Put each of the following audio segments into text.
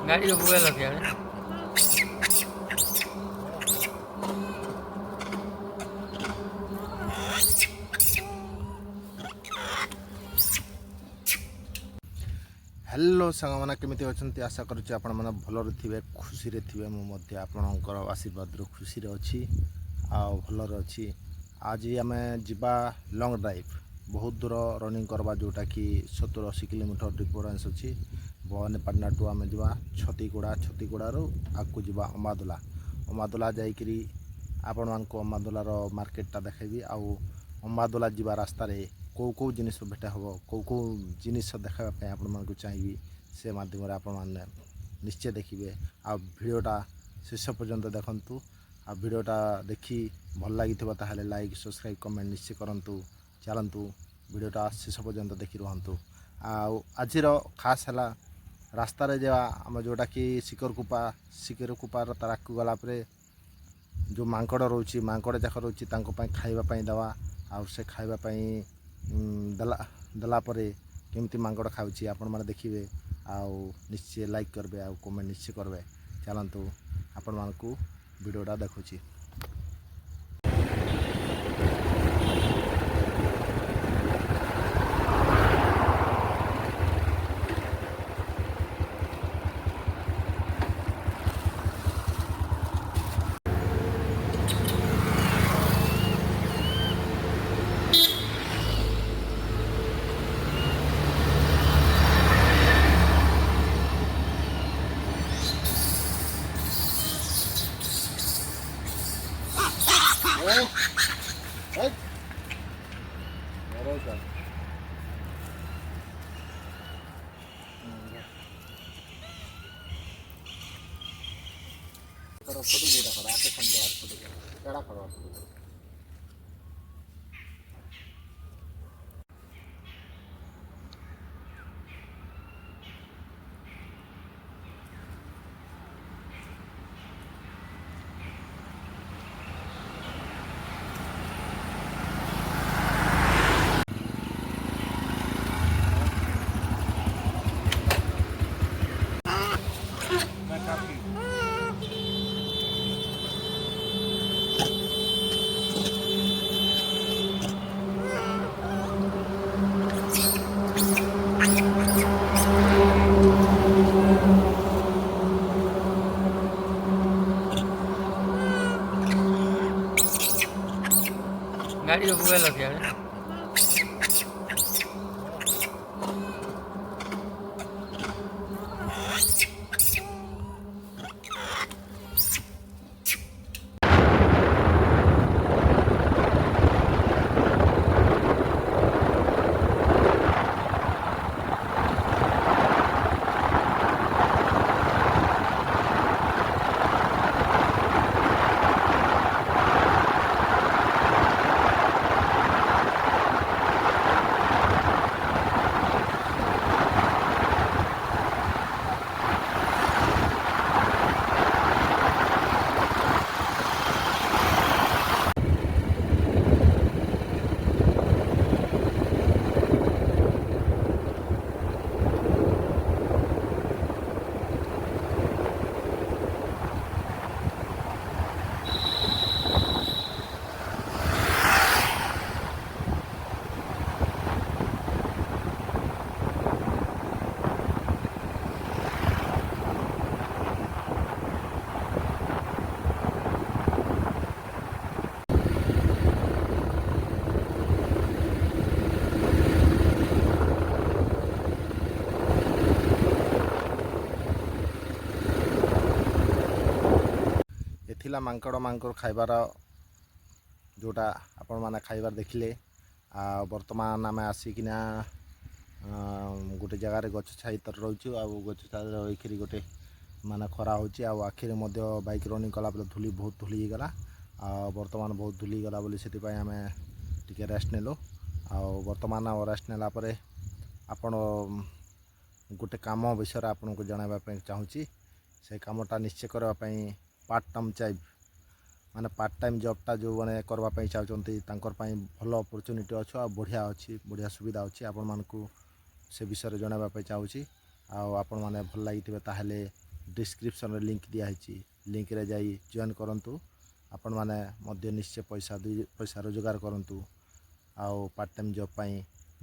गाड़ी को बुआ लगे यार हेलो सांगमाना केमिति अछंती आशा करुच्ची आपण माने भलरे थिबे खुशी रे थिबे मु मध्ये आपणकर आशीर्वाद रो खुशी रे अछि आ भलरे अछि। आज आमे जिबा लॉन्ग ड्राइव बहुत दूर रनिंग करबा जोटा कि 70-80 किलोमीटर डिफरेंस अछि। भवानीपाटना टू आमे जिबा छतीगुड़ा रो आकु जिबा अमादुला जाईकरी आपण मानको अमादुला रो मार्केटटा देखेबी आ अमादुला जिबा रास्ता रे कौ जिनिस भेट हम कौ जिनिस देखा आपण मानक चाहिए से माध्यम आपण मैंने निश्चय देखिए आ भिडटा शेष पर्यंत देखु आ भिडटा देखी भल लगी ताहले लाइक सब्सक्राइब कमेंट निश्चय करूँ चलतु भिडटा शेष पर्यंत देखी रुहतु। आज खास है रास्ता रे जा आम जोटा कि शिकरकुपार ताराक गलापर जो मांकड़ रोचे मांकड़ जाक रोचे खावाई दवा आ से खावाई दलापर केमती मांकड़ खाऊँ आपण मैंने देखिए निश्चय लाइक करेंगे आ कमेंट निश्चय करेंगे चलतु आपण मानक वीडियोटा देखुची। गाड़ी को बुआ लगे यार थिला मांकड़ खाइबार जोटा आपण मैंने खाइबार देखिले। वर्तमान आम आसिकिना ଗୋଟେ ଜାଗାରେ ଗଛ ଛାଇ ତଳେ ରହୁଛୁ ଆଉ ଗଛ ଛାଇରେ ରହିକିରି ଗୋଟେ ମାନେ ଖରା ହେଉଛି ଆଉ ଆଖିରେ ମଧ୍ୟ ବାଇକ୍ ରନିଂ କଲାବେଳେ ବହୁତ ଧୂଳି ହେଇଗଲା ଆଉ ବର୍ତ୍ତମାନ ବହୁତ ଧୂଳି ହେଇଗଲା ବୋଲି ସେଥିପାଇଁ ଆମେ ଟିକେ ରେଷ୍ଟ ନେଲୁ ଆଉ ବର୍ତ୍ତମାନ ରେଷ୍ଟ ନେଲା ପରେ ଆପଣ ଗୋଟେ କାମ ବିଷୟରେ ଆପଣଙ୍କୁ ଜଣାଇବା ପାଇଁ ଚାହୁଁଛି। ସେ କାମଟା ନିଶ୍ଚୟ କରିବା ପାଇଁ ପାର୍ଟ ଟାଇମ୍ ଜବ୍ଟା ଯେଉଁମାନେ କରିବା ପାଇଁ ଚାହୁଁଛନ୍ତି ତାଙ୍କର ପାଇଁ ଭଲ ଅପରଚ୍ୟୁନିଟି ଅଛି ଆଉ ବଢ଼ିଆ ସୁବିଧା ଅଛି। ଆପଣମାନଙ୍କୁ ସେ ବିଷୟରେ ଜଣାଇବା ପାଇଁ ଚାହୁଁଛି ଆଉ ଆପଣମାନେ ଭଲ ଲାଗିଥିବେ ତାହେଲେ ଡିସ୍କ୍ରିପ୍ସନରେ ଲିଙ୍କ୍ ଦିଆହେଇଛି, ଲିଙ୍କ୍ରେ ଯାଇ ଜଏନ୍ କରନ୍ତୁ। ଆପଣମାନେ ମଧ୍ୟ ନିଶ୍ଚୟ ପଇସା ରୋଜଗାର କରନ୍ତୁ ଆଉ ପାର୍ଟ ଟାଇମ୍ ଜବ୍ ପାଇଁ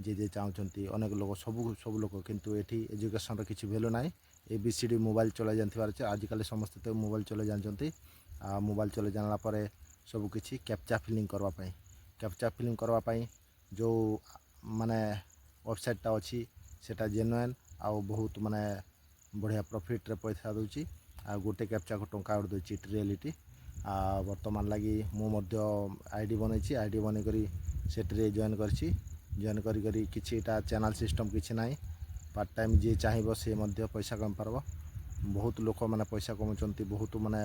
ଯିଏ ଚାହୁଁଛନ୍ତି ଅନେକ ଲୋକ ସବୁ ଲୋକ କିନ୍ତୁ ଏଠି ଏଜୁକେସନ୍ର କିଛି ଭ୍ୟାଲୁ ନାହିଁ। ABCD ମୋବାଇଲ୍ ଚଲାଇ ଜାଣିଥିବାର ଅଛି। ଆଜିକାଲି ସମସ୍ତେ ତ ମୋବାଇଲ୍ ଚଲାଇ ଜାଣିଛନ୍ତି ଆଉ ମୋବାଇଲ୍ ଚଲାଇ ଜାଣିଲା ପରେ ସବୁକିଛି କ୍ୟାପଚା ଫିଲିଂ କରିବା ପାଇଁ ଯେଉଁ ମାନେ ୱେବସାଇଟ୍ଟା ଅଛି ସେଟା ଜେନୁଇନ୍ ଆଉ ବହୁତ ମାନେ ବଢ଼ିଆ ପ୍ରଫିଟ୍ରେ ପଇସା ଦେଉଛି ଆଉ ଗୋଟେ କ୍ୟାପଚାକୁ ଟଙ୍କା ଦେଉଛି ରିଏଲିଟି। ଆଉ ବର୍ତ୍ତମାନ ଲାଗି ମୁଁ ମଧ୍ୟ ଆଇଡ଼ି ବନେଇଛି, ଆଇଡ଼ି ବନେଇକରି ସେଠିରେ ଜଏନ୍ କରିଛି। ଜଏନ୍ କରି କିଛିଟା ଚ୍ୟାନେଲ୍ ସିଷ୍ଟମ୍ କିଛି ନାହିଁ। ପାର୍ଟ ଟାଇମ୍ ଯିଏ ଚାହିଁବ ସେ ମଧ୍ୟ ପଇସା କମେଇ ପାରିବ। ବହୁତ ଲୋକମାନେ ପଇସା କମଉଛନ୍ତି, ବହୁତ ମାନେ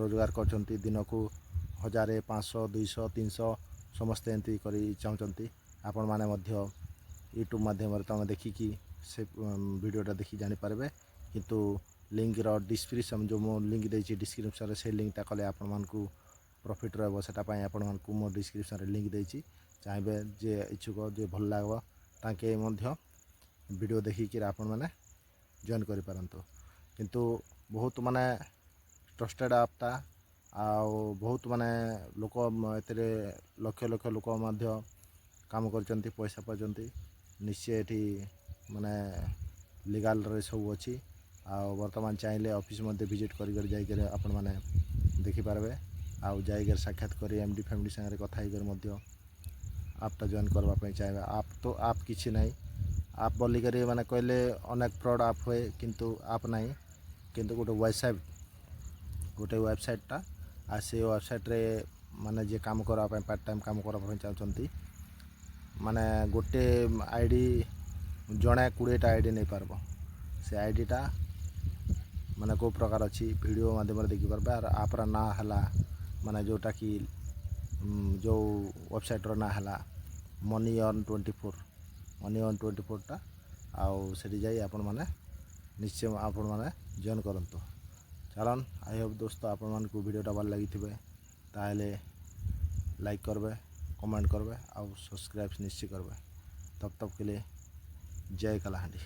ରୋଜଗାର କରୁଛନ୍ତି। ଦିନକୁ 1000, 500, 200, 300 ସମସ୍ତେ ଏମିତି କରି ଚାହୁଁଛନ୍ତି। ଆପଣମାନେ ମଧ୍ୟ ୟୁଟ୍ୟୁବ୍ ମାଧ୍ୟମରେ ତୁମେ ଦେଖିକି ସେ ଭିଡ଼ିଓଟା ଦେଖି ଜାଣିପାରିବେ। କିନ୍ତୁ ଲିଙ୍କ୍ର ଡିସ୍କ୍ରିପ୍ସନ୍ ଯେଉଁ ମୁଁ ଲିଙ୍କ୍ ଦେଇଛି ଡିସ୍କ୍ରିପ୍ସନ୍ରେ ସେ ଲିଙ୍କ୍ଟା କଲେ ଆପଣମାନଙ୍କୁ ପ୍ରଫିଟ୍ ରହିବ। ସେଟା ପାଇଁ ଆପଣମାନଙ୍କୁ ମୁଁ ଡିସ୍କ୍ରିପ୍ସନ୍ରେ ଲିଙ୍କ୍ ଦେଇଛି। ଚାହିଁବେ ଯେ ଇଚ୍ଛୁକ ଯେ ଭଲ ଲାଗିବ ତାଙ୍କେ ମଧ୍ୟ ଭିଡ଼ିଓ ଦେଖିକିରି ଆପଣମାନେ ଜଏନ୍ କରିପାରନ୍ତୁ। କିନ୍ତୁ ବହୁତ ମାନେ ଟ୍ରଷ୍ଟେଡ଼୍ ଆପ୍ଟା ଆଉ ବହୁତ ମାନେ ଲୋକ ଏଥିରେ ଲକ୍ଷ ଲୋକ ମଧ୍ୟ କାମ କରିଛନ୍ତି, ପଇସା ପାଉଛନ୍ତି। ନିଶ୍ଚୟ ଏଠି ମାନେ ଲିଗାଲ୍ରେ ସବୁ ଅଛି ଆଉ ବର୍ତ୍ତମାନ ଚାହିଁଲେ ଅଫିସ୍ ମଧ୍ୟ ଭିଜିଟ୍ କରି ଯାଇକରି ଆପଣମାନେ ଦେଖିପାରିବେ ଆଉ ଯାଇକରି ସାକ୍ଷାତ କରି MD ଫ୍ୟାମିଲି ସାଙ୍ଗରେ କଥା ହେଇକରି ମଧ୍ୟ ଆପ୍ଟା ଜଏନ୍ କରିବା ପାଇଁ ଚାହିଁବେ। ଆପ୍ କିଛି ନାହିଁ। ଆପ୍ ବୋଲିକରି ମାନେ କହିଲେ ଅନେକ ଫ୍ରଡ଼୍ ଆପ୍ ହୁଏ କିନ୍ତୁ ଆପ୍ ନାହିଁ। କିନ୍ତୁ ଗୋଟେ ୱେବସାଇଟ୍ଟା ଆଉ ସେ ୱେବସାଇଟ୍ରେ ମାନେ ଯିଏ କାମ କରିବା ପାଇଁ ପାର୍ଟ ଟାଇମ୍ କାମ କରିବା ପାଇଁ ଚାହୁଁଛନ୍ତି ମାନେ ଗୋଟେ ଆଇଡ଼ି ଜଣେ 20ଟା ଆଇଡ଼ି ନେଇପାରିବ। ସେ ଆଇଡ଼ିଟା ମାନେ କେଉଁ ପ୍ରକାର ଅଛି ଭିଡ଼ିଓ ମାଧ୍ୟମରେ ଦେଖିପାରିବେ। ଆଉ ଆପ୍ର ନାଁ ହେଲା ମାନେ ଯେଉଁଟାକି ଯେଉଁ ୱେବସାଇଟ୍ର ନାଁ ହେଲା Money on24ଟା ଆଉ ସେଠି ଯାଇ ଆପଣମାନେ ନିଶ୍ଚୟ ଜଏନ୍ କରନ୍ତୁ। ଚାଲନ୍ ଆଇ ହୋପ୍ ଦୋସ୍ତ ଆପଣମାନଙ୍କୁ ଭିଡ଼ିଓଟା ଭଲ ଲାଗିଥିବେ ତାହେଲେ ଲାଇକ୍ କରିବେ, କमेंट କରିବେ ଆଉ ସବସ୍କ୍ରାଇବ୍ ନିଶ୍ଚୟ କରିବେ। तब के लिए जय कलाहांडी।